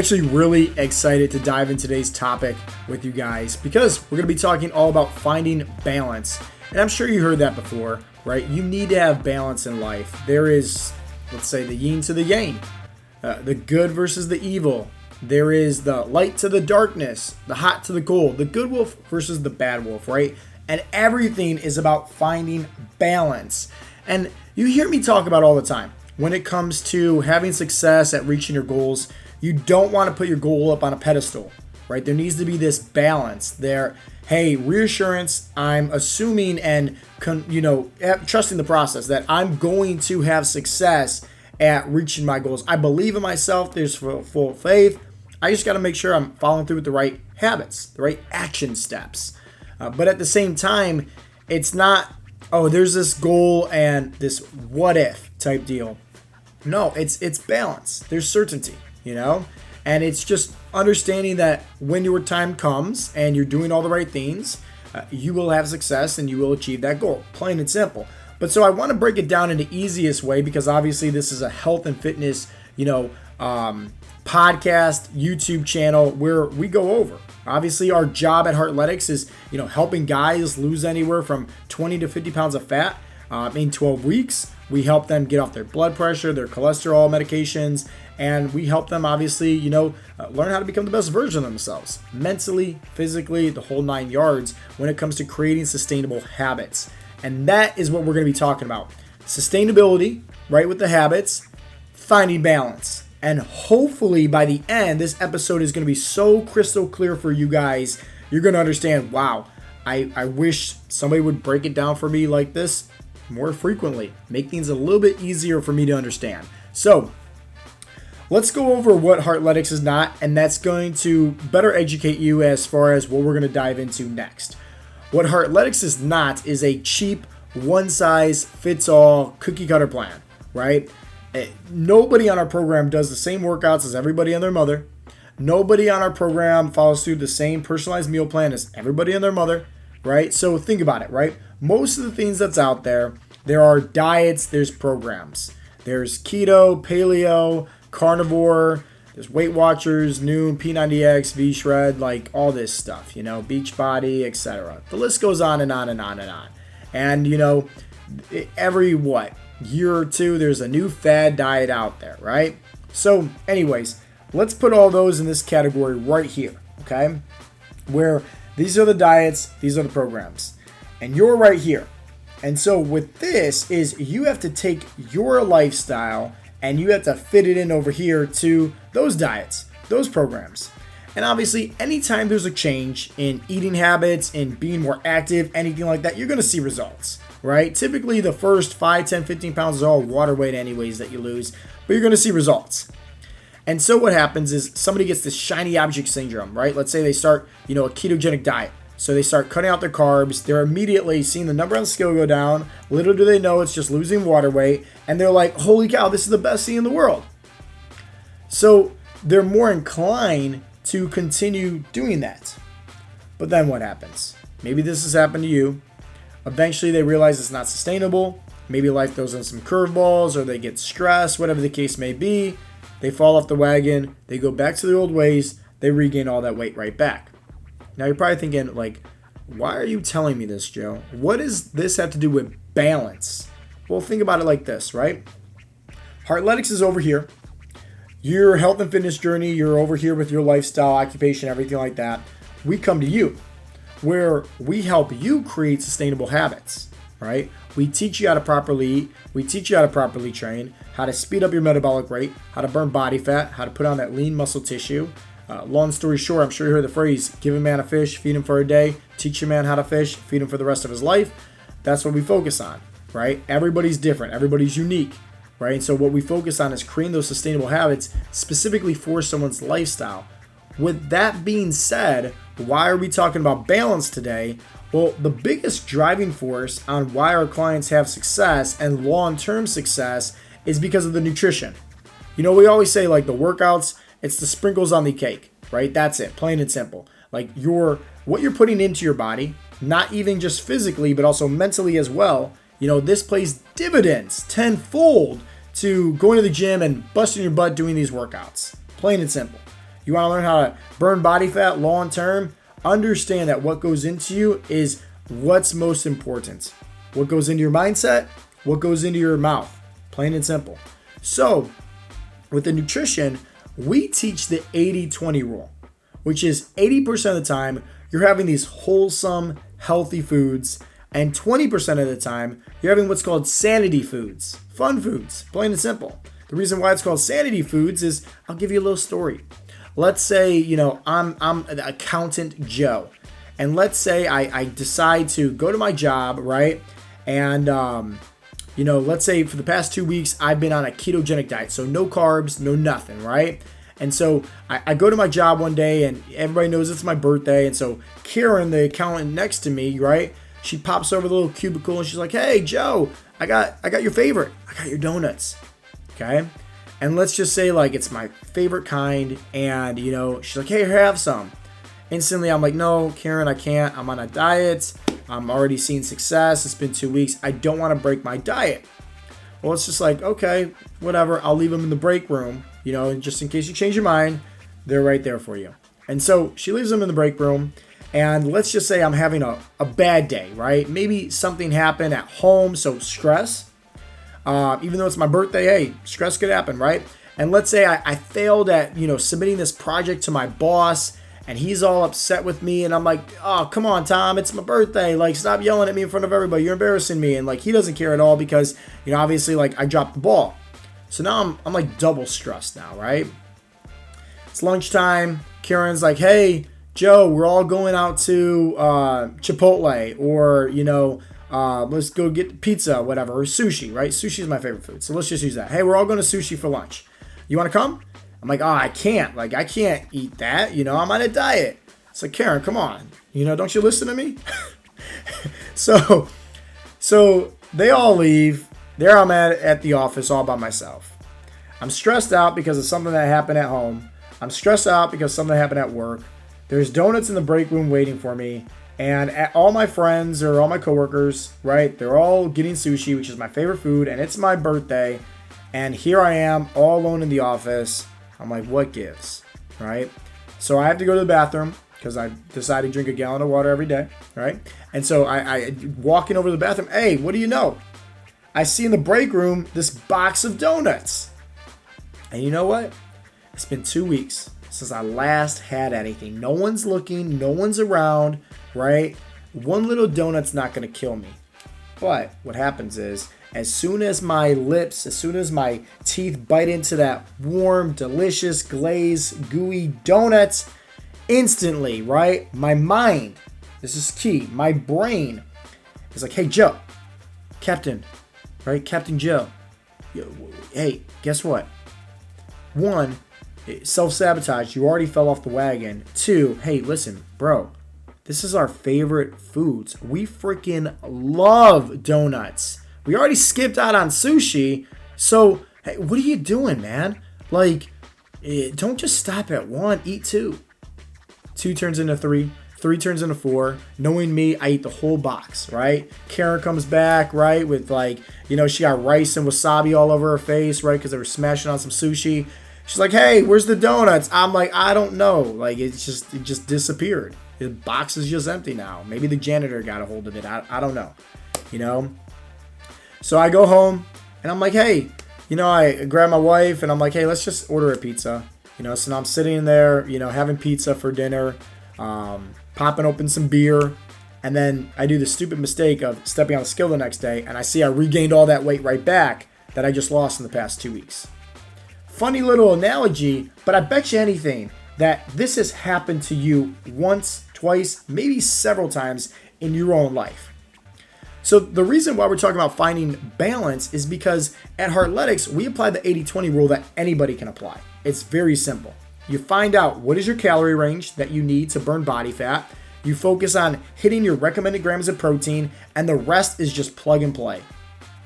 Actually really excited to dive into today's topic with you guys because we're going to be talking all about finding balance. And I'm sure you heard that before, right? You need to have balance in life. There is, let's say, the yin to the yang, the good versus the evil. There is the light to the darkness, the hot to the cold, the good wolf versus the bad wolf, right? And everything is about finding balance. And you hear me talk about all the time when it comes to having success at reaching your goals. You don't want to put your goal up on a pedestal, right? There needs to be this balance there. Hey, reassurance, I'm assuming and, trusting the process that I'm going to have success at reaching my goals. I believe in myself. There's full faith. I just got to make sure I'm following through with the right habits, the right action steps. But at the same time, it's not, there's this goal and this what if type deal. No, it's balance. There's certainty. And it's just understanding that when your time comes and you're doing all the right things, you will have success and you will achieve that goal, plain and simple. But so I want to break it down in the easiest way because obviously this is a health and fitness, podcast, YouTube channel where we go over. Obviously our job at Heartletics is, helping guys lose anywhere from 20 to 50 pounds of fat in 12 weeks. We help them get off their blood pressure, their cholesterol medications, and we help them obviously, learn how to become the best version of themselves, mentally, physically, the whole 9 yards when it comes to creating sustainable habits. And that is what we're going to be talking about. Sustainability, right, with the habits, finding balance. And hopefully by the end, this episode is going to be so crystal clear for you guys. You're going to understand, wow, I wish somebody would break it down for me like this more frequently, make things a little bit easier for me to understand. So let's go over what Heartletics is not, and that's going to better educate you as far as what we're going to dive into next. What Heartletics is not is a cheap, one-size-fits-all cookie-cutter plan, right? Nobody on our program does the same workouts as everybody and their mother. Nobody on our program follows through the same personalized meal plan as everybody and their mother, right? So think about it, right? Most of the things that's out there are diets, there's programs. There's keto, paleo, carnivore, there's Weight Watchers, Noom, P90X, V-Shred, like all this stuff, Beachbody, etc. The list goes on and on and on and on. And, every year or two, there's a new fad diet out there, right? So anyways, let's put all those in this category right here, okay? Where these are the diets, these are the programs. And you're right here. And so with this is you have to take your lifestyle and you have to fit it in over here to those diets, those programs. And obviously, anytime there's a change in eating habits, in being more active, anything like that, you're going to see results, right? Typically, the first 5, 10, 15 pounds is all water weight anyways that you lose, but you're going to see results. And so what happens is somebody gets this shiny object syndrome, right? Let's say they start, a ketogenic diet. So they start cutting out their carbs. They're immediately seeing the number on the scale go down. Little do they know it's just losing water weight. And they're like, holy cow, this is the best thing in the world. So they're more inclined to continue doing that. But then what happens? Maybe this has happened to you. Eventually they realize it's not sustainable. Maybe life throws in some curveballs or they get stressed, whatever the case may be. They fall off the wagon. They go back to the old ways. They regain all that weight right back. Now you're probably thinking, why are you telling me this, Joe? What does this have to do with balance? Well, think about it like this, right? Heartletics is over here. Your health and fitness journey, you're over here with your lifestyle, occupation, everything like that. We come to you where we help you create sustainable habits, right? We teach you how to properly eat. We teach you how to properly train, how to speed up your metabolic rate, how to burn body fat, how to put on that lean muscle tissue. Long story short, I'm sure you heard the phrase, give a man a fish, feed him for a day, teach a man how to fish, feed him for the rest of his life. That's what we focus on, right? Everybody's different. Everybody's unique, right? And so what we focus on is creating those sustainable habits specifically for someone's lifestyle. With that being said, why are we talking about balance today? Well, the biggest driving force on why our clients have success and long-term success is because of the nutrition. We always say the workouts, it's the sprinkles on the cake, right? That's it, plain and simple. What you're putting into your body, not even just physically, but also mentally as well. This plays dividends tenfold to going to the gym and busting your butt doing these workouts. Plain and simple. You want to learn how to burn body fat long term? Understand that what goes into you is what's most important. What goes into your mindset, what goes into your mouth. Plain and simple. So, with the nutrition, we teach the 80-20 rule, which is 80% of the time you're having these wholesome, healthy foods, and 20% of the time you're having what's called sanity foods, fun foods, plain and simple. The reason why it's called sanity foods is, I'll give you a little story. Let's say, I'm the accountant Joe, and let's say I decide to go to my job, right? And let's say for the past 2 weeks, I've been on a ketogenic diet. So no carbs, no nothing, right? And so I go to my job one day and everybody knows it's my birthday. And so Karen, the accountant next to me, right? She pops over the little cubicle and she's like, "Hey, Joe, I got your favorite. I got your donuts." Okay. And let's just say like it's my favorite kind. And, she's like, "Hey, have some." Instantly, I'm like, "No, Karen, I can't. I'm on a diet. I'm already seeing success. It's been 2 weeks. I don't want to break my diet." Well, it's just like, okay, whatever. I'll leave them in the break room, just in case you change your mind. They're right there for you. And so she leaves them in the break room. And let's just say I'm having a bad day, right? Maybe something happened at home, so stress. Even though it's my birthday, hey, stress could happen, right? And let's say I failed at, submitting this project to my boss, and he's all upset with me, and I'm like, "Oh, come on, Tom, it's my birthday. Like, stop yelling at me in front of everybody. You're embarrassing me." And like, he doesn't care at all because, obviously, like, I dropped the ball. So now I'm like double stressed now, right? It's lunchtime. Karen's like, "Hey, Joe, we're all going out to Chipotle, or let's go get pizza, whatever, or sushi, right? Sushi is my favorite food, so let's just use that. Hey, we're all going to sushi for lunch. You want to come?" I'm like, "Oh, I can't. Like, I can't eat that. I'm on a diet." It's like, "Karen, come on. Don't you listen to me?" So they all leave. There I'm at the office all by myself. I'm stressed out because of something that happened at home. I'm stressed out because something happened at work. There's donuts in the break room waiting for me. And all my friends or all my coworkers, right, they're all getting sushi, which is my favorite food. And it's my birthday. And here I am all alone in the office. I'm like, what gives, right? So I have to go to the bathroom because I decided to drink a gallon of water every day, right? And so I walking over to the bathroom. Hey, what do you know? I see in the break room this box of donuts. And you know what? It's been 2 weeks since I last had anything. No one's looking. No one's around, right? One little donut's not going to kill me. But what happens is, as soon as my teeth bite into that warm, delicious, glazed, gooey donuts, instantly, right? My mind, this is key, my brain is like, "Hey, Joe, Captain, right? Captain Joe, hey, guess what? 1, self-sabotage. You already fell off the wagon. 2, hey, listen, bro, this is our favorite foods. We freaking love donuts. We already skipped out on sushi. So, hey, what are you doing, man? Like, don't just stop at 1. Eat 2. 2 turns into 3. 3 turns into 4. Knowing me, I eat the whole box, right? Karen comes back, right, with like, she got rice and wasabi all over her face, right, because they were smashing on some sushi. She's like, "Hey, where's the donuts?" I'm like, "I don't know." Like, it just disappeared. The box is just empty now. Maybe the janitor got a hold of it. I don't know, So I go home and I'm like, "Hey," I grab my wife and I'm like, "Hey, let's just order a pizza." So now I'm sitting there, having pizza for dinner, popping open some beer. And then I do the stupid mistake of stepping on the scale the next day. And I see I regained all that weight right back that I just lost in the past 2 weeks. Funny little analogy, but I bet you anything that this has happened to you once, twice, maybe several times in your own life. So the reason why we're talking about finding balance is because at Heartletics, we apply the 80-20 rule that anybody can apply. It's very simple. You find out what is your calorie range that you need to burn body fat. You focus on hitting your recommended grams of protein, and the rest is just plug and play.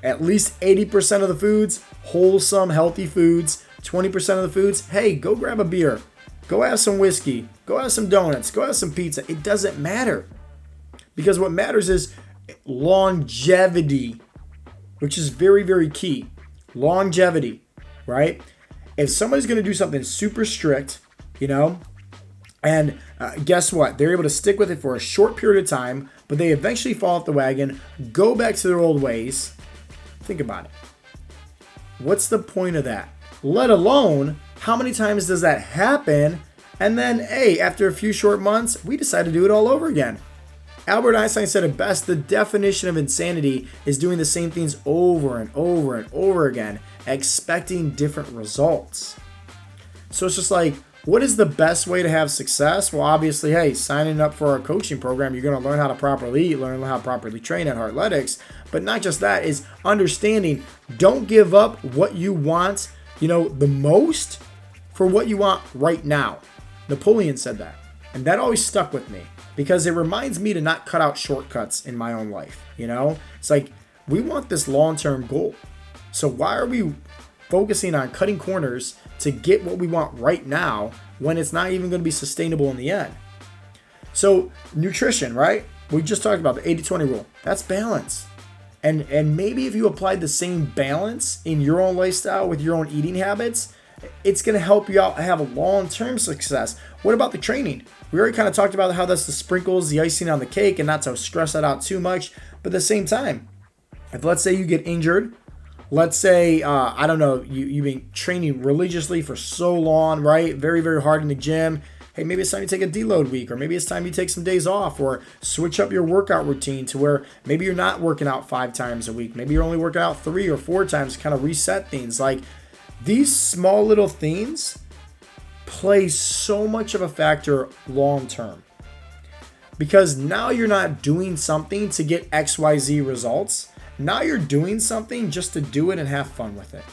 At least 80% of the foods, wholesome, healthy foods. 20% of the foods, hey, go grab a beer. Go have some whiskey. Go have some donuts. Go have some pizza. It doesn't matter. Because what matters is longevity, which is very, very key. Longevity, right? If somebody's going to do something super strict, you know? And guess what? They're able to stick with it for a short period of time, but they eventually fall off the wagon, go back to their old ways. Think about it. What's the point of that? Let alone, how many times does that happen? And then, hey, after a few short months, we decide to do it all over again. Albert Einstein said it best: the definition of insanity is doing the same things over and over and over again, expecting different results. So it's just like, what is the best way to have success? Well, obviously, hey, signing up for our coaching program, you're going to learn how to properly eat, learn how to properly train at Heartletics. But not just that, is understanding, don't give up what you want, the most for what you want right now. Napoleon said that. And that always stuck with me because it reminds me to not cut out shortcuts in my own life. It's like, we want this long-term goal. So why are we focusing on cutting corners to get what we want right now when it's not even going to be sustainable in the end? So nutrition, right? We just talked about the 80-20 rule. That's balance. And maybe if you applied the same balance in your own lifestyle with your own eating habits, it's going to help you out have a long-term success. What about the training? We already kind of talked about how that's the sprinkles, the icing on the cake, and not to stress that out too much. But at the same time, if let's say you get injured, let's say, you've been training religiously for so long, right? Very, very hard in the gym. Hey, maybe it's time you take a deload week, or maybe it's time you take some days off, or switch up your workout routine to where maybe you're not working out 5 times a week. Maybe you're only working out 3 or 4 times to kind of reset things. Like, these small little things play so much of a factor long term. Because now you're not doing something to get XYZ results. Now you're doing something just to do it and have fun with it.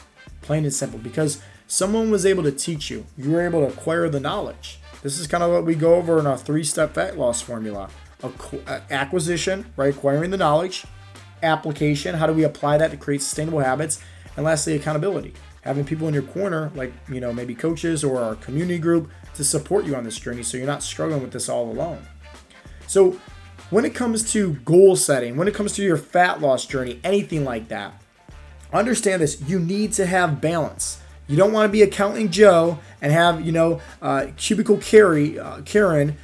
Plain and simple. Because someone was able to teach you. You were able to acquire the knowledge. This is kind of what we go over in our 3-step fat loss formula. Acquisition, right? Acquiring the knowledge. Application, how do we apply that to create sustainable habits? And lastly, accountability. Having people in your corner, like, maybe coaches or our community group, to support you on this journey so you're not struggling with this all alone. So when it comes to goal setting, when it comes to your fat loss journey, anything like that, understand this: you need to have balance. You don't want to be accounting Joe and have, cubicle Karen,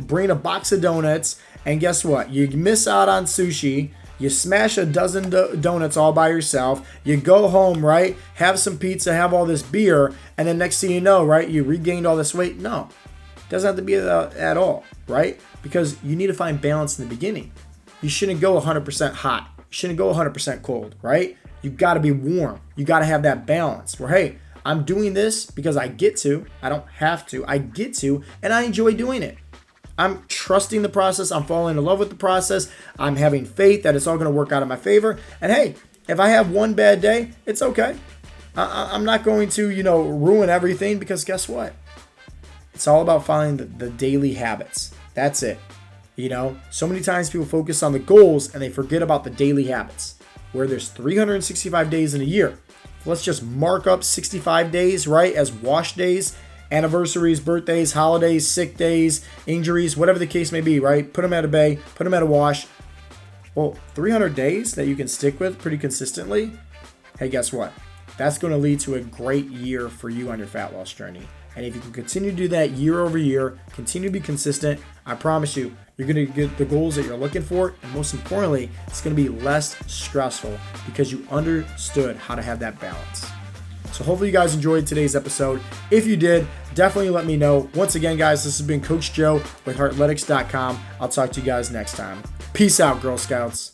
bring a box of donuts, and guess what? You miss out on sushi. You smash a dozen donuts all by yourself. You go home, right? Have some pizza, have all this beer, and then next thing you know, right, you regained all this weight. No, it doesn't have to be that at all, right? Because you need to find balance in the beginning. You shouldn't go 100% hot. You shouldn't go 100% cold, right? You got to be warm. You got to have that balance where, hey, I'm doing this because I get to. I don't have to. I get to, and I enjoy doing it. I'm trusting the process. I'm falling in love with the process. I'm having faith that it's all going to work out in my favor. And hey, if I have one bad day, it's okay. I'm not going to, ruin everything, because guess what? It's all about following the daily habits. That's it. So many times people focus on the goals and they forget about the daily habits, where there's 365 days in a year. Let's just mark up 65 days, right, as wash days. Anniversaries, birthdays, holidays, sick days, injuries, whatever the case may be, right? Put them at a bay, put them at a wash. Well, 300 days that you can stick with pretty consistently. Hey, guess what? That's going to lead to a great year for you on your fat loss journey. And if you can continue to do that year over year, continue to be consistent, I promise you, you're going to get the goals that you're looking for. And most importantly, it's going to be less stressful because you understood how to have that balance. So hopefully you guys enjoyed today's episode. If you did, definitely let me know. Once again, guys, this has been Coach Joe with Heartletics.com. I'll talk to you guys next time. Peace out, Girl Scouts.